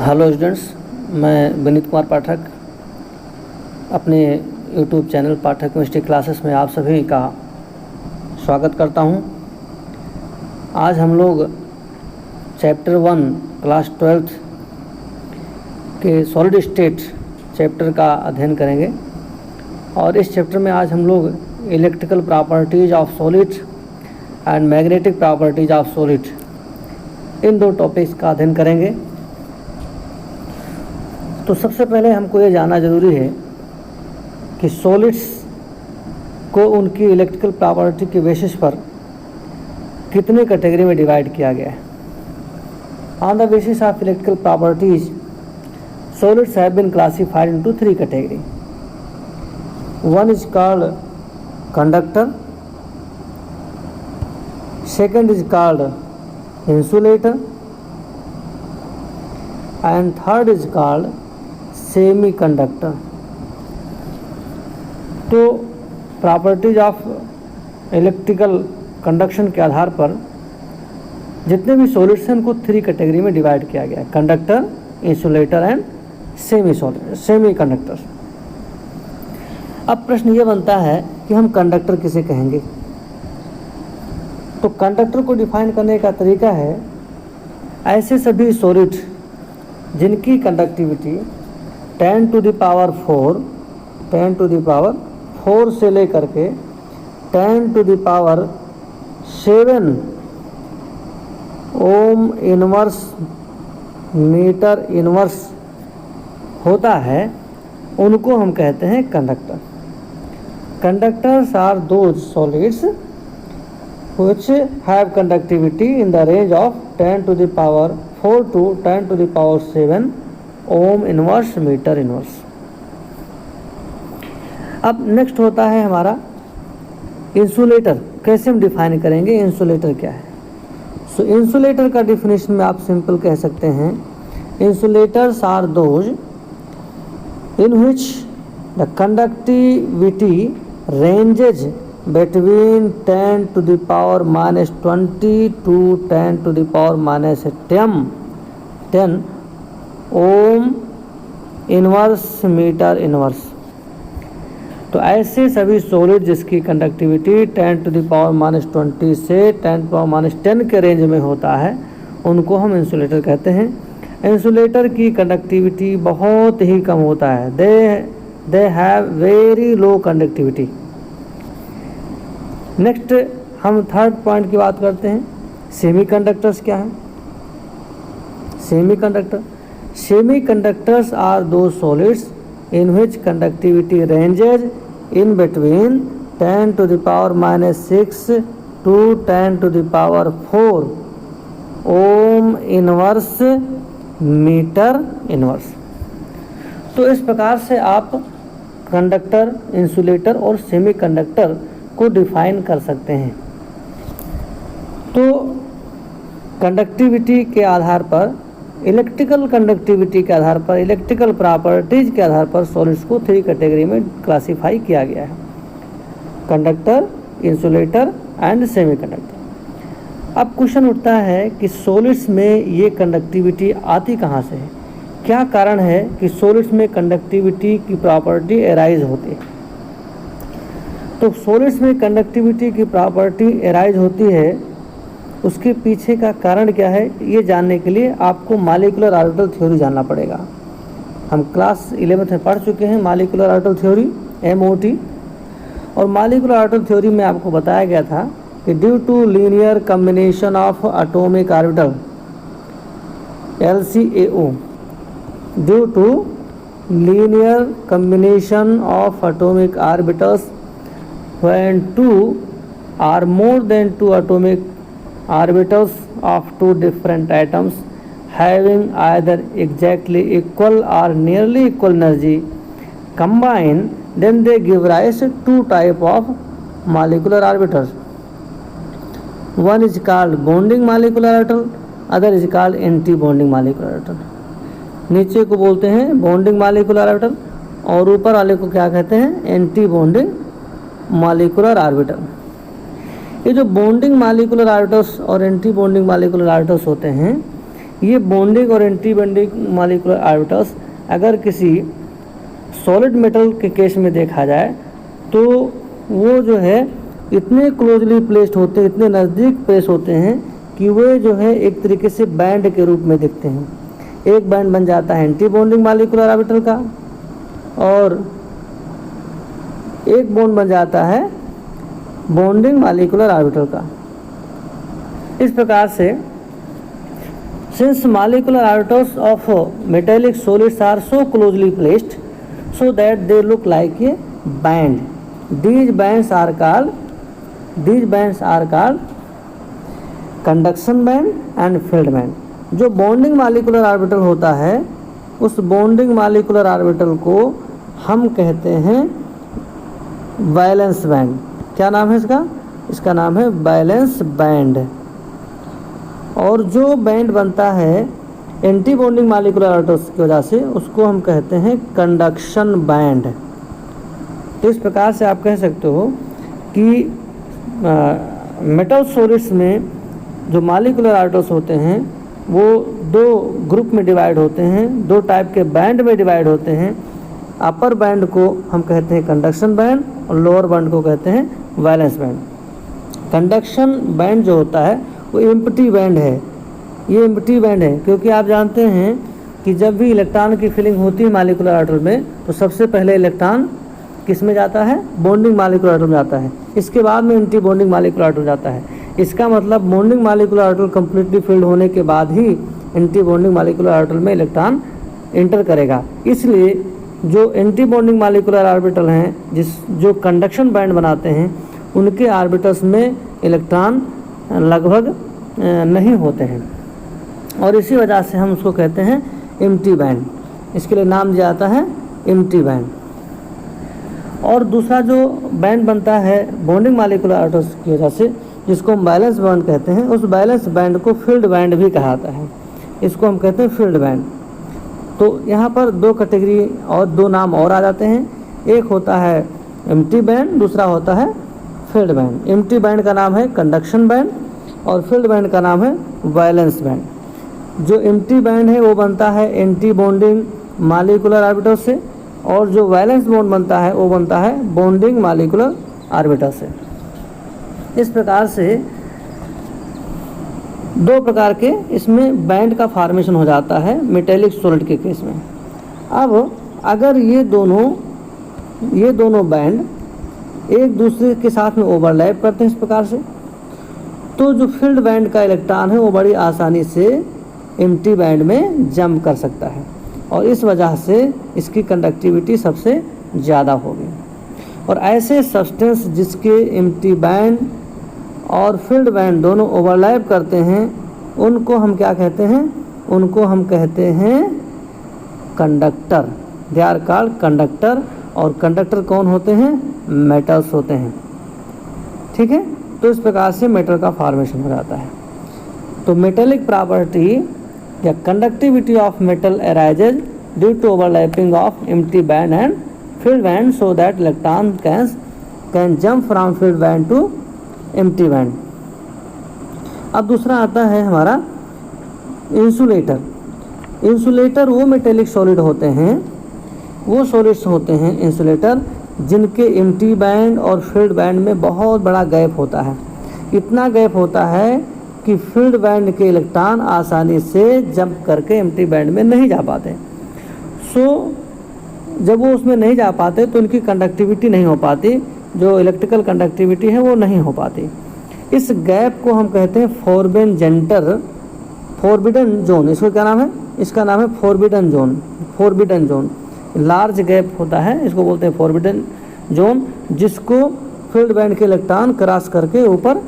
Hello students, मैं विनीत कुमार पाठक अपने YouTube channel पाठक chemistry classes में आप सभी का स्वागत करता हूं। आज हम लोग चैप्टर 1 क्लास 12th के सॉलिड स्टेट चैप्टर का अध्ययन करेंगे और इस चैप्टर में आज हम लोग electrical properties of solid and magnetic properties of solid in दो टॉपिक्स का अध्ययन करेंगे। तो सबसे पहले हमको ये जानना ज़रूरी है कि सॉलिड्स को उनकी इलेक्ट्रिकल प्रॉपर्टी के बेसिस पर कितने कैटेगरी में डिवाइड किया गया है। On the basis of electrical properties solids have been classified into 3 category. One is called conductor, second is called insulator and third is called semiconductor. तो properties of electrical conduction के आधार पर जितने भी solids हैं उनको 3 category में divide किया गया है: conductor, insulator and semi conductor. अब प्रश्न ये बनता है कि हम कंडक्टर किसे कहेंगे। तो कंडक्टर को डिफाइन करने का तरीका है ऐसे सभी सॉलिड जिनकी कंडक्टिविटी 10 to the power 4 से लेकर के 10 to the power 7 ohm inverse metre inverse होता है, उनको हम कहते हैं conductor. Conductors are those solids which have conductivity in the range of 10 to the power 4 to 10 to the power 7 ohm inverse metre inverse. अब नेक्स्ट होता है हमारा इंसुलेटर। कैसे हम डिफाइन करेंगे इंसुलेटर क्या है। सो इंसुलेटर का डिफिनेशन में आप सिंपल कह सकते हैं, insulators are those in which the conductivity ranges between 10 to the power minus 20 to 10 to the power minus 10 ohm inverse metre inverse. तो ऐसे सभी सॉलिड जिसकी conductivity 10 to the power minus 20 से 10 to the power minus 10 के range में होता है, उनको हम इंसुलेटर कहते हैं। इंसुलेटर की कंडक्टिविटी बहुत ही कम होता है, they have very low conductivity. Next हम थर्ड पॉइंट की बात करते हैं, सेमी कंडक्टर्स क्या है। सेमी कंडक्टर्स आर दो solids in which conductivity ranges in between 10 to the power minus 6 to 10 to the power 4 ohm inverse metre inverse. तो इस प्रकार से आप कंडक्टर, इंसुलेटर और सेमी कंडक्टर को डिफाइन कर सकते हैं। तो कंडक्टिविटी के आधार पर, इलेक्ट्रिकल कंडक्टिविटी के आधार पर, इलेक्ट्रिकल प्रॉपर्टीज के आधार पर सॉलिड्स को 3 कैटेगरी में क्लासिफाई किया गया है: conductor, insulator and semi conductor. अब क्वेश्चन उठता है कि सॉलिड्स में ये कंडक्टिविटी आती कहाँ से है। क्या कारण है कि सॉलिड्स में कंडक्टिविटी की प्रॉपर्टी एराइज होती है। तो सॉलिड्स में कंडक्टिविटी की प्रॉपर्टी एराइज होती है, उसके पीछे का कारण क्या है, ये जानने के लिए आपको मॉलिक्यूलर ऑर्बिटल थ्योरी जानना पड़ेगा। हम क्लास 11th में पढ़ चुके हैं मॉलिक्यूलर ऑर्बिटल थ्योरी, MOT। और मॉलिक्यूलर ऑर्बिटल थ्योरी में आपको बताया गया था कि due to linear combination of atomic orbital LCAO, due to linear combination of atomic orbitals when 2 or more than 2 atomic orbitals of 2 different atoms having either exactly equal or nearly equal energy combine, then they give rise to 2 type of molecular orbitals. One is called bonding molecular orbital, other is called anti-bonding molecular orbital. नीचे को बोलते हैं bonding molecular orbital और ऊपर वाले को क्या कहते हैं, anti-bonding मॉलिक्यूलर ऑर्बिटल। ये जो बॉन्डिंग मॉलिक्यूलर ऑर्बिटल्स और एंटी बॉन्डिंग मॉलिक्यूलर ऑर्बिटल्स होते हैं, ये बॉन्डिंग और एंटी बॉन्डिंग मॉलिक्यूलर ऑर्बिटल्स अगर किसी सॉलिड मेटल के केस में देखा जाए तो वो जो है इतने क्लोजली प्लेस्ड होते हैं, इतने नज़दीक प्लेस होते हैं कि वे जो है एक तरीके से बैंड के रूप में दिखते हैं। एक बैंड बन जाता है एंटी बॉन्डिंग मॉलिक्यूलर ऑर्बिटल का और एक बॉन्ड बन जाता है बॉन्डिंग मॉलिक्यूलर ऑर्बिटल का। इस प्रकार से since molecular orbitals of metallic solids are so closely placed so that they look like a band, these bands are called conduction band and field band। जो बॉन्डिंग मॉलिक्यूलर ऑर्बिटल होता है उस bonding molecular orbital को हम कहते हैं valence band. क्या नाम है इसका? इसका नाम है वैलेंस बैंड। और जो बैंड बनता है एंटी बॉन्डिंग मॉलिक्यूलर ऑर्बिटल्स की वजह से उसको हम कहते हैं कंडक्शन बैंड। तो इस प्रकार से आप कह सकते हो कि मेटल सॉलिड्स में जो मॉलिक्यूलर ऑर्बिटल्स होते हैं वो दो ग्रुप में डिवाइड होते हैं, दो टाइप के बैंड में डिवाइड होते हैं। अपर बैंड को हम कहते हैं कंडक्शन बैंड और लोअर बैंड को कहते हैं वैलेंस बैंड। कंडक्शन बैंड जो होता है वो एम्प्टी बैंड है। ये एम्प्टी बैंड है क्योंकि आप जानते हैं कि जब भी इलेक्ट्रॉन की फिलिंग होती है मॉलिक्यूलर ऑर्बिटल में तो सबसे पहले इलेक्ट्रॉन किस में जाता है? बॉन्डिंग मॉलिक्यूलर ऑर्बिटल में जाता है। इसके बाद में एंटी बॉन्डिंग मॉलिक्यूलर ऑर्बिटल जाता है। इसका मतलब bonding molecular orbital completely filled होने के बाद ही एंटी बॉन्डिंग मॉलिक्यूलर ऑर्बिटल में इलेक्ट्रॉन इंटर करेगा। इसलिए जो एंटी बॉन्डिंग मॉलिक्यूलर ऑर्बिटल हैं जो कंडक्शन बैंड बनाते हैं उनके ऑर्बिटल्स में इलेक्ट्रॉन लगभग नहीं होते हैं और इसी वजह से हम उसको कहते हैं एम्प्टी बैंड। इसके लिए नाम दिया जाता है एम्प्टी बैंड। और दूसरा जो बैंड बनता है बॉन्डिंग मॉलिक्यूलर ऑर्बिटल्स की वजह से जिसको हम बैलेंस बैंड कहते हैं, उस बैलेंस बैंड को फील्ड बैंड भी कहा जाता है। इसको हम कहते हैं फील्ड बैंड। तो यहाँ पर दो कैटेगरी और दो नाम और आ जाते हैं। एक होता है एम्प्टी बैंड, दूसरा होता है फील्ड बैंड। एम्प्टी बैंड का नाम है कंडक्शन बैंड और फील्ड बैंड का नाम है वैलेंस बैंड। जो एम्प्टी बैंड है वो बनता है एंटी बॉन्डिंग मॉलिक्यूलर ऑर्बिटल से और जो वैलेंस बॉन्ड बनता है वो बनता है बॉन्डिंग मॉलिक्यूलर ऑर्बिटल से। इस प्रकार से दो प्रकार के इसमें बैंड का फॉर्मेशन हो जाता है मेटेलिक सॉलिड के केस में। अब अगर ये दोनों बैंड एक दूसरे के साथ में ओवरलैप करते हैं इस प्रकार से, तो जो फील्ड बैंड का इलेक्ट्रॉन है वो बड़ी आसानी से एम्प्टी बैंड में जंप कर सकता है और इस वजह से इसकी कंडक्टिविटी सबसे ज़्यादा होगी। और ऐसे सब्सटेंस जिसके एम्प्टी बैंड और फील्ड बैंड दोनों ओवरलैप करते हैं उनको हम क्या कहते हैं? उनको हम कहते हैं conductor. They are called conductor. और कंडक्टर कौन होते हैं? मेटल्स होते हैं। ठीक है, तो इस प्रकार से मेटल का फॉर्मेशन हो जाता है। तो मेटेलिक प्रॉपर्टी या conductivity of metal arises due to overlapping of empty band and filled band so that electron can jump from filled band to empty band. अब दूसरा आता है हमारा इंसुलेटर। इंसुलेटर वो मेटेलिक सॉलिड होते हैं, वो सॉलिड्स होते हैं इंसुलेटर जिनके एम्प्टी बैंड और फील्ड बैंड में बहुत बड़ा गैप होता है। इतना गैप होता है कि फील्ड बैंड के इलेक्ट्रॉन आसानी से जंप करके एम्प्टी बैंड में नहीं जा पाते। जब वो उसमें नहीं जा पाते तो उनकी कंडक्टिविटी नहीं हो पाती, जो इलेक्ट्रिकल कंडक्टिविटी है वो नहीं हो पाती। इस गैप को हम कहते हैं फॉरबिडन जोन। इसको क्या नाम है? इसका नाम है forbidden zone. Forbidden zone large gap होता है, इसको बोलते हैं फॉरबिडन जोन, जिसको फील्ड बैंड के इलेक्ट्रॉन क्रॉस करके ऊपर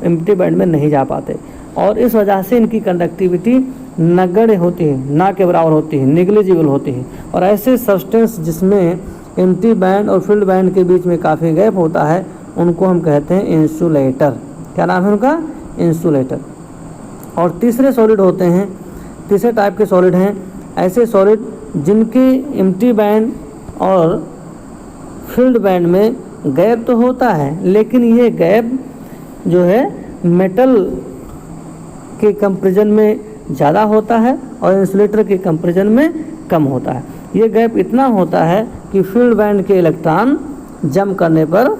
एम्प्टी बैंड में नहीं जा पाते और इस वजह से इनकी कंडक्टिविटी नगण्य होती है, ना के बराबर होती है, निग्लिजिबल होती है। और ऐसे सब्सटेंस जिसमें एम्प्टी बैंड और फील्ड बैंड के बीच में काफ़ी गैप होता है उनको हम कहते हैं इंसुलेटर। क्या नाम है उनका? इंसुलेटर। और तीसरे सॉलिड होते हैं, तीसरे टाइप के सॉलिड हैं ऐसे सॉलिड जिनके एम्प्टी बैंड और फील्ड बैंड में गैप तो होता है लेकिन ये गैप जो है मेटल के कंपैरिजन में ज़्यादा होता है और इंसुलेटर के कंपैरिजन में कम होता है। ये गैप इतना होता है कि फील्ड बैंड के इलेक्ट्रॉन जंप करने पर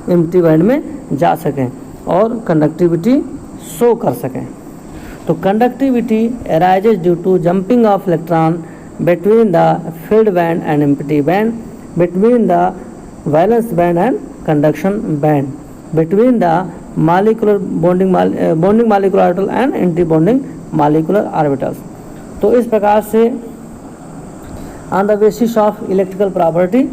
एम्प्टी बैंड में जा सकें और कंडक्टिविटी शो कर सकें। तो conductivity arises due to jumping of electron between the filled band and empty band, between the valence band and conduction band, between the molecular bonding molecular orbital and anti-bonding molecular orbitals। तो इस प्रकार से on the basis of electrical property,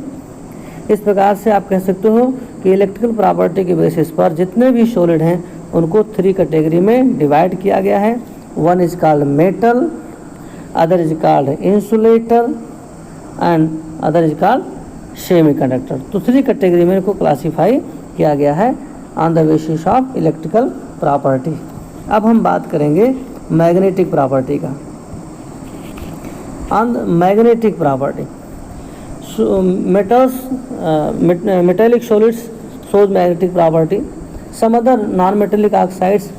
इस प्रकार से आप कह सकते हो कि इलेक्ट्रिकल प्रॉपर्टी के बेसिस पर जितने भी सॉलिड हैं उनको 3 कैटेगरी में डिवाइड किया गया है। One is called metal, other is called insulator and other is called semiconductor। तो 3 कैटेगरी में इनको क्लासीफाई किया गया है on the basis of electrical property. अब हम बात करेंगे मैग्नेटिक प्रॉपर्टी का। On magnetic property, metals metallic solids shows magnetic property, some other non-metallic oxides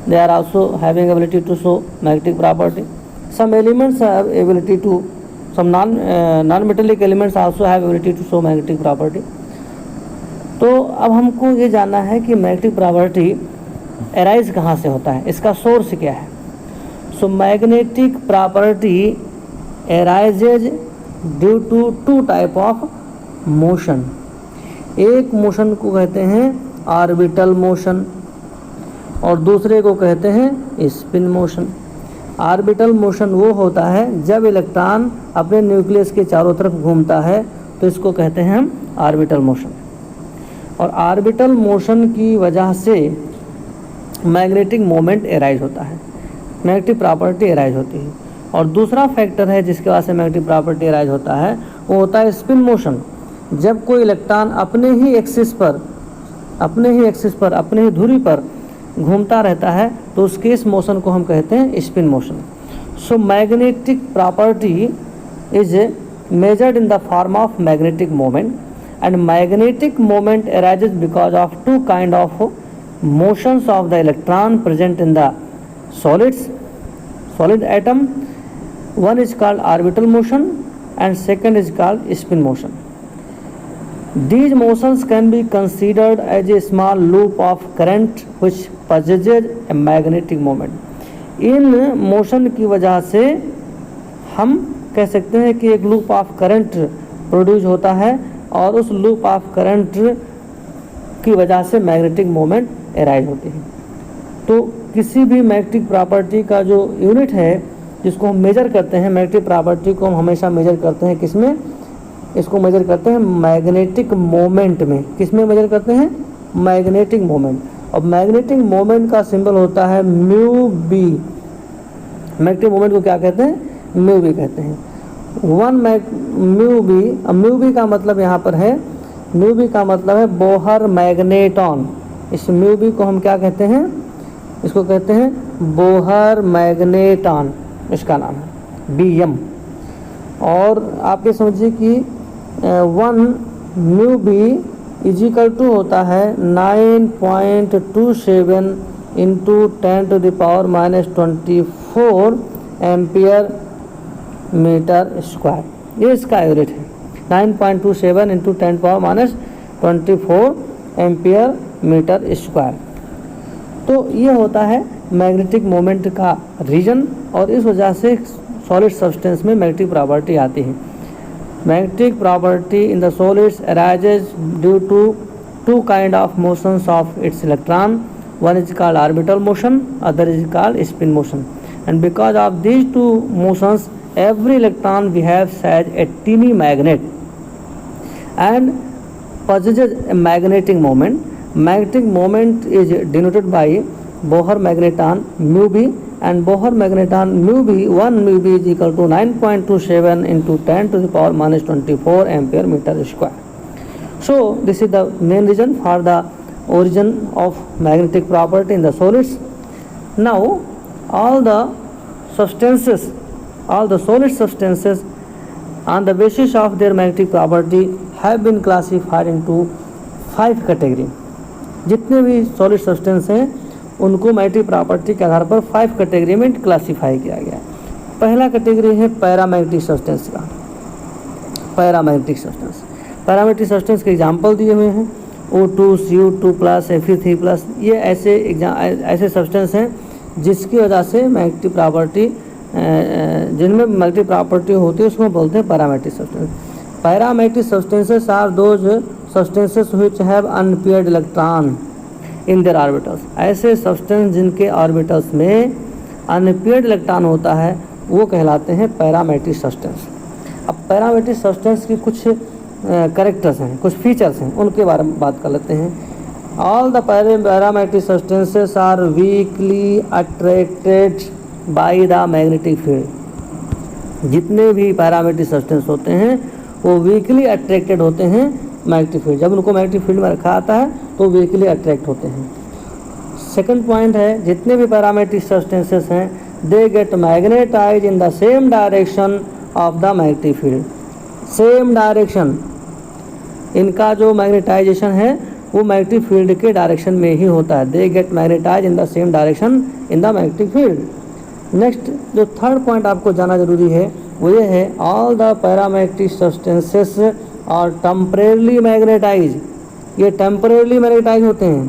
they are also having ability to show magnetic property, some elements have ability to, some non-metallic elements also have ability to show magnetic property। तो अब हमको ये जानना है कि magnetic property arise कहाँ से होता है, इसका सोर्स क्या है। So magnetic property arises due to 2 type of motion. एक मोशन को कहते हैं ऑर्बिटल मोशन और दूसरे को कहते हैं स्पिन मोशन। ऑर्बिटल मोशन वो होता है जब इलेक्ट्रॉन अपने न्यूक्लियस के चारों तरफ घूमता है, तो इसको कहते हैं हम ऑर्बिटल मोशन। और ऑर्बिटल मोशन की वजह से मैग्नेटिक मोमेंट अराइज होता है, मैग्नेटिक प्रॉपर्टी अराइज होती है। और दूसरा फैक्टर है जिसके वजह से मैग्नेटिक प्रॉपर्टी अराइज होता है, वो होता है स्पिन मोशन। जब कोई इलेक्ट्रॉन अपने ही एक्सिस पर, अपने ही धुरी पर घूमता रहता है, तो उसके इस मोशन को हम कहते हैं spin motion. So magnetic property is measured in the form of magnetic moment, and magnetic moment arises because of 2 kind of motions of the electron present in the solid atom। One is called orbital motion and second is called spin motion। These motions can be considered as a small loop of current which possesses a magnetic moment। In motion की वजह से हम कह सकते हैं कि एक loop of current produce होता है और उस लूप ऑफ करंट की वजह से मैग्नेटिक मोमेंट अराइज होती है। तो किसी भी मैग्नेटिक प्रॉपर्टी का जो यूनिट है जिसको हम मेजर करते हैं, मैग्नेटिक प्रॉपर्टी को हम हमेशा मेजर करते हैं किसमें, इसको मेजर करते हैं मैग्नेटिक मोमेंट में। किसमें मेजर करते हैं, मैग्नेटिक मोमेंट। और मैग्नेटिक मोमेंट का सिंबल होता है म्यू बी। मैग्नेटिक मोमेंट को क्या कहते हैं, म्यू बी कहते हैं। म्यू बी का मतलब यहाँ पर है, म्यू बी का मतलब है बोहर मैग्नेटॉन। इस म्यू बी को हम क्या कहते हैं, इसको कहते हैं बोहर मैग्नेटॉन, इसका नाम है BM। और आप ये समझिए कि 1 म्यू बी इजिकल टू होता है 9.27 इंटू 10⁻⁻24 एम्पियर मीटर स्क्वायर। ये इसका यूनिट है, 9.27 इंटू 10⁻⁻24 एम्पियर मीटर स्क्वायर। तो ये होता है मैग्नेटिक मोमेंट का रीजन, और इस वजह से सॉलिड सब्सटेंस में मैग्नेटिक प्रॉपर्टी आती है। Magnetic property in the solids arises due to 2 kind of motions of its electron. One is called orbital motion, other is called spin motion. And because of these 2 motions every electron behaves as a teeny magnet and possesses a magnetic moment. Magnetic moment is denoted by Bohr magneton mu b, and Bohr magneton mu b, 1 mu b is equal to 9.27 into 10⁻⁻24 ampere meter square. So this is the main reason for the origin of magnetic property in the solids. Now all the solid substances on the basis of their magnetic property have been classified into 5 category। जितने भी solid substance हैं उनको magnetic property के आधार पर 5 category में classify किया गया। पहला कैटेगरी है पैरामैग्नेटिक सब्सटेंस का। पैरामैग्नेटिक सब्सटेंस, पैरामैग्नेटिक सब्सटेंस के एग्जाम्पल दिए हुए हैं O2, Cu2+, Fe3+। ये ऐसे सब्सटेंस हैं जिसकी वजह से मैग्नेटिक प्रॉपर्टी, जिनमें मैग्नेटिक प्रॉपर्टी होती है उसको बोलते हैं paramagnetic substance. Paramagnetic substances are those substances which have unpaired electron in their orbitals. ऐसे सब्सटेंस जिनके ऑर्बिटल्स में अनपेयर्ड इलेक्ट्रॉन होता है वो कहलाते हैं पैरामैग्नेटिक सब्सटेंस। अब पैरामैग्नेटिक सब्सटेंस की कुछ कैरेक्टर्स हैं, कुछ फीचर्स हैं, उनके बारे में बात कर लेते हैं। All the paramagnetic substances are weakly attracted by the magnetic field. जितने भी पैरामैग्नेटिक सब्सटेंस होते हैं वो वीकली अट्रैक्टेड होते हैं मैग्नेटिक फील्ड। जब उनको मैग्नेटिक फील्ड में रखा आता है तो वीकली अट्रैक्ट होते हैं। सेकंड पॉइंट है, जितने भी पैरामैग्नेटिक सब्सटेंसेस हैं they get magnetise in the same direction of the magnetic field. Same direction, इनका जो मैग्नेटाइजेशन है वो मैग्नेटिक फील्ड के डायरेक्शन में ही होता है। They get magnetise in the same direction in the magnetic field. Next जो थर्ड पॉइंट आपको जाना जरूरी है वो ये है, all the paramagnetic substances are temporarily magnetise. ये टेम्परेरली मैग्नेटाइज होते हैं।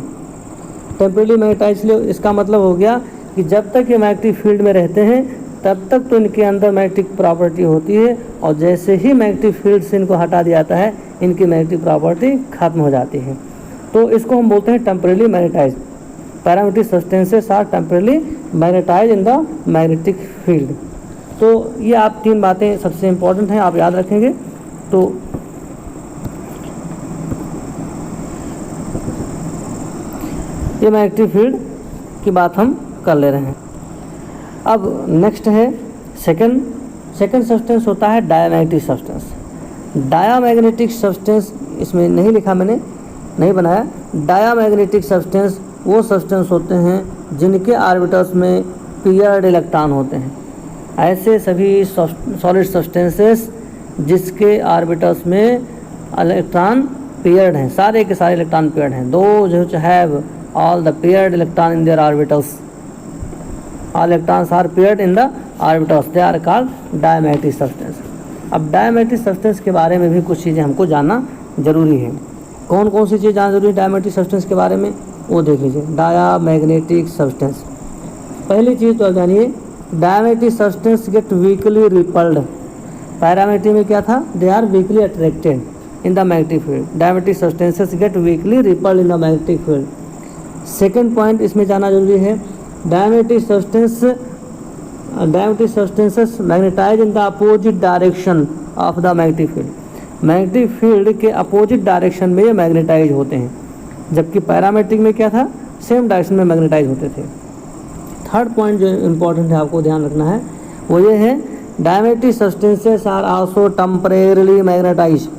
टेम्परेरली मैग्नेटाइज, इसका मतलब हो गया कि जब तक ये मैग्नेटिक फील्ड में रहते हैं तब तक तो इनके अंदर मैग्नेटिक प्रॉपर्टी होती है, और जैसे ही मैग्नेटिक फील्ड से इनको हटा दिया जाता है इनकी मैग्नेटिक प्रॉपर्टी खत्म हो जाती है। तो इसको हम बोलते हैं temporarily magnetise. Paramagnetic substances are temporarily magnetise in the magnetic field. तो ये आप 3 बातें सबसे इम्पोर्टेंट हैं, आप याद रखेंगे। तो ये मैग्नेटिक फील्ड की बात हम कर ले रहे हैं। अब नेक्स्ट है सेकंड सब्सटेंस होता है डायमैग्नेटिक सब्सटेंस। डायमैग्नेटिक सब्सटेंस इसमें नहीं लिखा, मैंने नहीं बनाया। डायमैग्नेटिक सब्सटेंस वो सब्सटेंस होते हैं जिनके ऑर्बिटल्स में पेयर्ड इलेक्ट्रॉन होते हैं। ऐसे सभी सॉलिड सब्सटेंसेस जिसके ऑर्बिटल्स में इलेक्ट्रॉन पेयर्ड हैं, सारे के सारे इलेक्ट्रॉन पेयर्ड हैं। Those which have all the paired electron in their orbitals, all electrons are paired in the orbitals, they are called diamagnetic substance। अब डायमैग्नेटिक सब्सटेंस के बारे में भी कुछ चीज़ें हमको जानना जरूरी है। कौन कौन सी चीज़ जानना जरूरी है डायमैग्नेटिक सब्सटेंस के बारे में, वो देख लीजिए। डायमैग्नेटिक सब्सटेंस, पहली चीज़ तो जानिए, diamagnetic substance get weakly repelled. Paramagnetic में क्या था, they are weakly attracted in the magnetic field. Diamagnetic substances get weakly repelled in the magnetic field. Second point इसमें जाना जरूरी है, diamagnetic substances magnetise in the opposite direction of the magnetic field. Magnetic field के opposite direction में ये magnetise होते हैं, जबकि पैरामैग्नेटिक में क्या था, सेम डायरेक्शन में मैग्नेटाइज होते थे। थर्ड पॉइंट जो इम्पोर्टेंट है आपको ध्यान रखना है वो ये है, diamagnetic substances are also temporarily magnetise.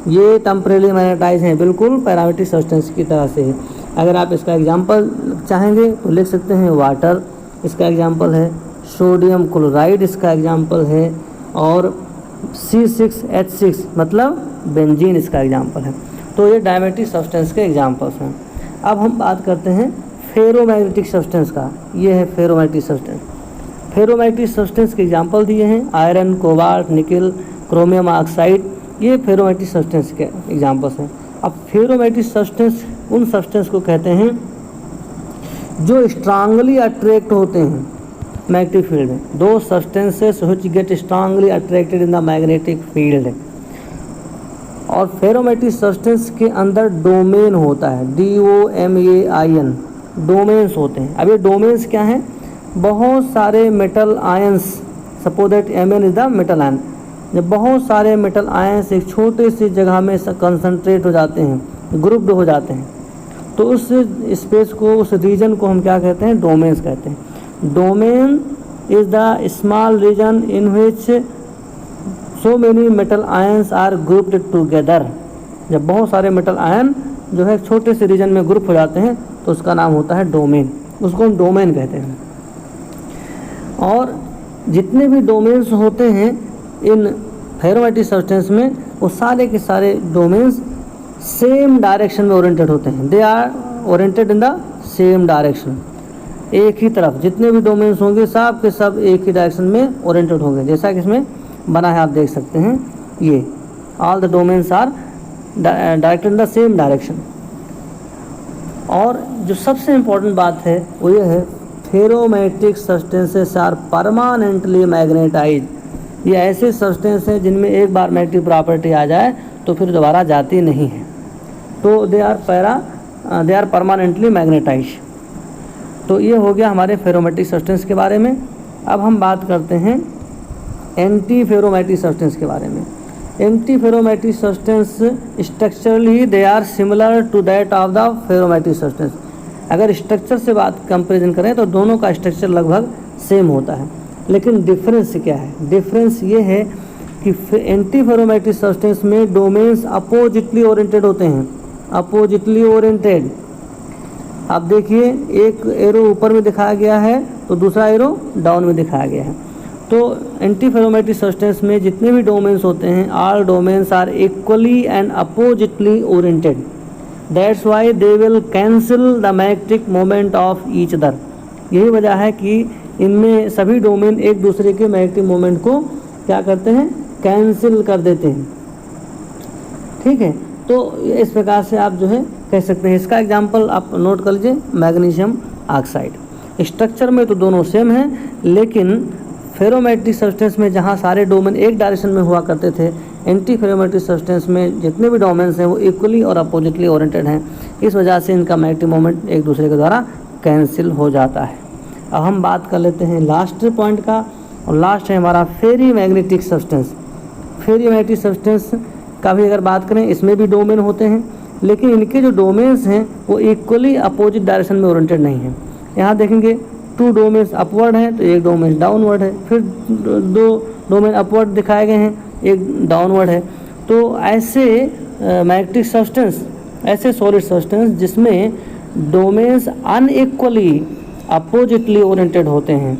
ये टेम्परेरली मैग्नेटाइज हैं, बिल्कुल पैरामैग्नेटिक सब्सटेंस की तरह से है। अगर आप इसका एग्जांपल चाहेंगे तो लिख सकते हैं, वाटर इसका एग्जांपल है, सोडियम क्लोराइड इसका एग्जांपल है, और C6H6 मतलब बेंजीन इसका एग्जांपल है। तो ये डायमैग्नेटिक सब्सटेंस के एग्जांपल्स हैं। अब हम बात करते हैं फेरोमैग्नेटिक सब्सटेंस का। ये है फेरोमैग्नेटिक सब्सटेंस। फेरोमैग्नेटिक सब्सटेंस के एग्जांपल दिए हैं, आयरन, कोबाल्ट, निकल, क्रोमियम ऑक्साइड, ये फेरोमैग्नेटिक सब्सटेंस के एग्जांपल्स हैं। अब फेरोमैग्नेटिक सब्सटेंस उन सब्सटेंस को कहते हैं जो स्ट्रांगली अट्रैक्ट होते हैं मैग्नेटिक फील्ड में। दो substances which get strongly attracted in the magnetic field. और फेरोमैग्नेटिक सब्सटेंस के अंदर डोमेन होता है, DOMAIN, डोमेन्स होते हैं। अब ये डोमेन्स क्या हैं, बहुत सारे metal ions, suppose that Mn is the metal ion. जब बहुत सारे मेटल आयंस एक छोटी सी जगह में कंसंट्रेट हो जाते हैं, ग्रुप्ड हो जाते हैं, तो उस स्पेस को, उस रीजन को हम क्या कहते हैं, डोमेन्स कहते हैं। Domain is the small region in which so many metal ions are grouped together. जब बहुत सारे मेटल आयन जो है छोटे से रीजन में ग्रुप हो जाते हैं तो उसका नाम होता है डोमेन, उसको हम डोमेन कहते हैं। और जितने भी डोमेन्स होते हैं इन फेरोमैग्नेटिक सब्सटेंस में, वो सारे के सारे डोमेन्स सेम डायरेक्शन में ओरिएंटेड होते हैं। They are oriented in the same direction. एक ही तरफ, जितने भी डोमेन्स होंगे सब के सब एक ही डायरेक्शन में ओरिएंटेड होंगे, जैसा कि इसमें बना है आप देख सकते हैं। ये all the domains are directed in the same direction. और जो सबसे इम्पोर्टेंट बात है वो ये है, ferromagnetic substances are permanently magnetise. ये ऐसे सब्सटेंस हैं जिनमें एक बार मैग्नेटिक प्रॉपर्टी आ जाए तो फिर दोबारा जाती नहीं है, तो दे आर परमानेंटली मैग्नेटाइज। तो ये हो गया हमारे फेरोमैग्नेटिक सब्सटेंस के बारे में। अब हम बात करते हैं एंटी फेरोमैग्नेटिक सब्सटेंस के बारे में। Anti ferromagnetic substance structurally they are similar to that of the ferromagnetic substance. अगर स्ट्रक्चर से बात कंपेरिजन करें तो दोनों का स्ट्रक्चर लगभग सेम होता है, लेकिन डिफरेंस क्या है? डिफरेंस ये है कि एंटी फेरोमैग्नेटिक सब्सटेंस में डोमेन्स अपोजिटली ओरिएंटेड होते हैं, अपोजिटली ओरिएंटेड। आप देखिए, एक एरो ऊपर में दिखाया गया है तो दूसरा एरो डाउन में दिखाया गया है। तो एंटी फेरोमैग्नेटिक सब्सटेंस में जितने भी डोमेन्स होते हैं, all domains are equally and oppositely oriented. That's why they will cancel the magnetic moment of each other. यही वजह है कि इनमें सभी डोमेन एक दूसरे के मैग्नेटिक मोमेंट को क्या करते हैं? कैंसिल कर देते हैं। ठीक है, तो इस प्रकार से आप जो है कह सकते हैं। इसका एग्जांपल आप नोट कर लीजिए, मैग्नीशियम ऑक्साइड। स्ट्रक्चर में तो दोनों सेम हैं, लेकिन फेरोमैग्नेटिक सब्सटेंस में जहाँ सारे डोमेन एक डायरेक्शन में हुआ करते थे, एंटी फेरोमैग्नेटिक सब्सटेंस में जितने भी डोमेन्स हैं वो इक्वली और अपोजिटली ओरिएंटेड हैं। इस वजह से इनका मैग्नेटिक मोमेंट एक दूसरे के द्वारा कैंसिल हो जाता है। अब हम बात कर लेते हैं लास्ट पॉइंट का, और लास्ट है हमारा फेरी मैग्नेटिक सब्सटेंस। फेरी मैग्नेटिक सब्सटेंस का भी अगर बात करें, इसमें भी डोमेन होते हैं, लेकिन इनके जो डोमेन्स हैं वो इक्वली अपोजिट डायरेक्शन में ओरिएंटेड नहीं है। यहाँ देखेंगे 2 डोमेन्स अपवर्ड हैं तो एक डोमेन डाउनवर्ड है, फिर 2 डोमेन अपवर्ड दिखाए गए हैं, एक डाउनवर्ड है। तो ऐसे मैग्नेटिक सब्सटेंस, ऐसे सॉलिड सब्सटेंस जिसमें डोमेन्स अनइक्वली अपोजिटली ओरिएंटेड होते हैं,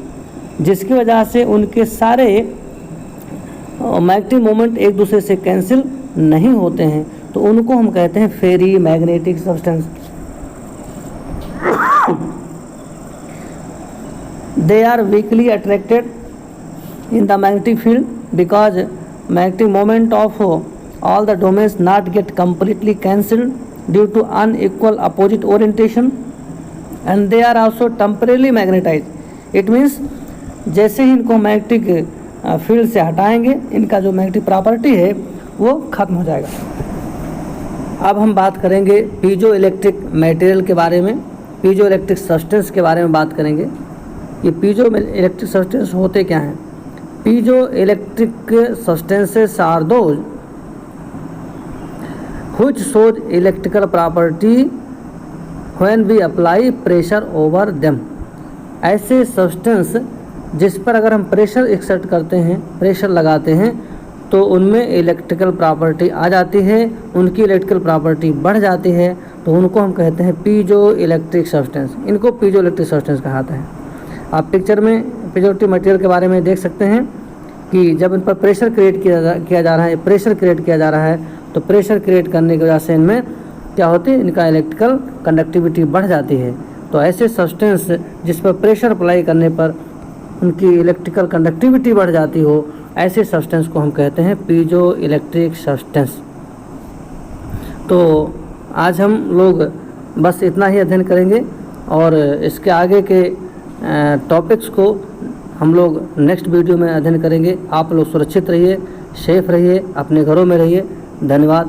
जिसकी वजह से उनके सारे मैग्नेटिक मोमेंट एक दूसरे से कैंसिल नहीं होते हैं, तो उनको हम कहते हैं ferri magnetic substance. They are weakly attracted in the magnetic field because magnetic moment of all the domains not get completely cancelled due to unequal opposite orientation and they are also temporarily magnetized। It means जैसे ही इनको magnetic field से हटाएंगे, इनका जो magnetic property है वो खत्म हो जाएगा। अब हम बात करेंगे पीजो इलेक्ट्रिक मटेरियल के बारे में, पीजो इलेक्ट्रिक सब्सटेंस के बारे में बात करेंगे। ये पीजो इलेक्ट्रिक सब्सटेंस होते क्या हैं? Piezo electric substances are those which shows electrical property when we apply pressure over them. ऐसे सब्सटेंस जिस पर अगर हम प्रेशर एक्सर्ट करते हैं, प्रेशर लगाते हैं, तो उनमें इलेक्ट्रिकल प्रॉपर्टी आ जाती है, उनकी इलेक्ट्रिकल प्रॉपर्टी बढ़ जाती है, तो उनको हम कहते हैं पीजो इलेक्ट्रिक सब्सटेंस। इनको पीजो इलेक्ट्रिक सब्सटेंस कहा है। आप पिक्चर में पीजो इलेक्ट्रिक मटेरियल के बारे में देख सकते हैं कि जब इन पर प्रेशर क्रिएट किया जा रहा है, प्रेशर क्रिएट किया जा रहा है, तो प्रेशर क्रिएट करने की वजह से इनमें क्या होती है? इनका इलेक्ट्रिकल कंडक्टिविटी बढ़ जाती है। तो ऐसे सब्सटेंस जिस पर प्रेशर अप्लाई करने पर उनकी इलेक्ट्रिकल कंडक्टिविटी बढ़ जाती हो, ऐसे सब्सटेंस को हम कहते हैं पीजो इलेक्ट्रिक सब्सटेंस। तो आज हम लोग बस इतना ही अध्ययन करेंगे और इसके आगे के टॉपिक्स को हम लोग नेक्स्ट वीडियो में अध्ययन करेंगे। आप लोग सुरक्षित रहिए, सेफ रहिए, अपने घरों में रहिए। धन्यवाद।